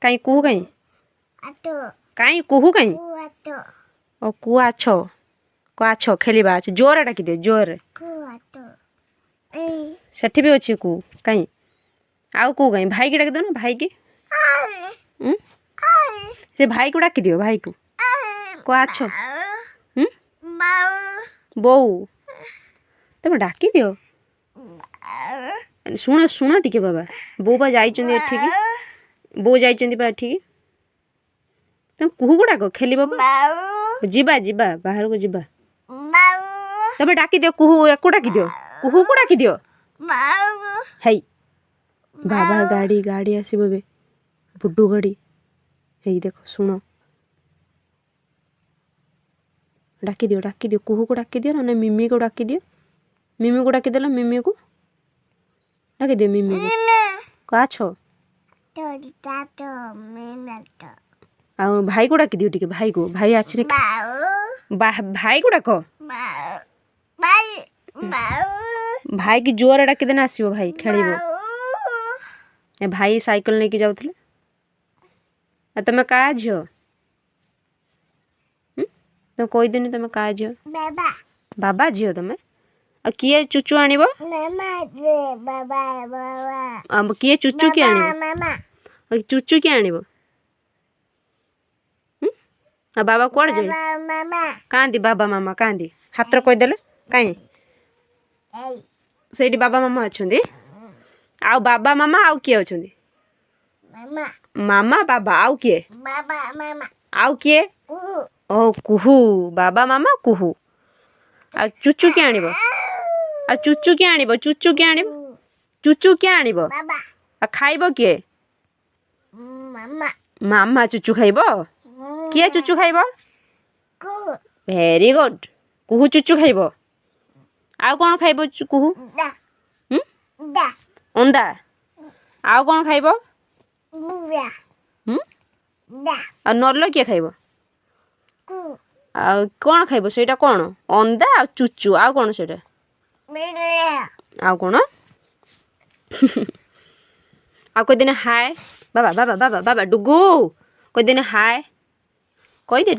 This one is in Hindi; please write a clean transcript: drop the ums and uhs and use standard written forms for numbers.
कहीं कुहू कहीं कहीं कुहू कहीं ओ कुआछ कुआछ खेलिबा अच्छे जोर डाकी दियो जोर सेठी भी अच्छी कु कहीं आउ कु कहीं भाई की डाकी दो ना भाई की से भाई को डाकी दियो भाई को कुआछ बोऊ तुम डाकी दियो शुण शुण टिके बाबा बो बा जाइचंदी एठिकी बो जाइचंदी बा एठिकी तुम कुहू को डाको खेली बाबा जीबा जीबा बाहर को जीबा तबे डाकी दियो कुहू एको डाकी दियो कुहू को डाकी दियो हेई बाबा गाड़ी गाड़ी आसीबो बे बुड्डू गाड़ी हेई देखो सुनो डाकी दियो कुहू को डाकी दियो ना मिमी को डाकी दियो मिमी को डाकी देला मिमी को डाकी दियो मिमी को काछो आ भाई को डाकी दियो टिके भाई को भाई आछरे भाई को डाको भाई की जोर डाकी देना आसीबो भाई खेलिबो ए भाई साइकिल लेके जाउथले आ तमे का झियो तो कोई दिन तमे का झियो बाबा बाबा झियो तमे आ किए चुचू आनिबो बाबा बाबा अब किए चुचू के आनिबो मामा चुचू के आनिबो आ बाबा कोड़ जाई मामा कांदी बाबा मामा कांदी हात्र कोइ देले काई सेठी बाबा मामा अछंदी आउ बाबा मामा आउ किए अछंदी मामा मामा बाबा आउ किए बाबा मामा आउ किए ओ कुहू बाबा मामा कुहू आ चुचू के आनिबो आ चुचू के आनिबो चुचू के आनिबो चुचू के आनिबो बाबा आ खाइबो किए मामा मामा चुचू खाइबो किए चुचू खाइबो कुहू वेरी गुड कुहू चुचू खाइबो आउ कोन खाइबो कुहू दा अंडा आउ कोन खाइबो दा आ नरलो किए खाइबो आ कोन खाइबो सेटा कोन अंडा आ चुचू आउ कोन सेटा आउ कोन आ कोइ दिन हाय बाबा बाबा बाबा बाबा डुगू कोइ दिन हाय कोइ दे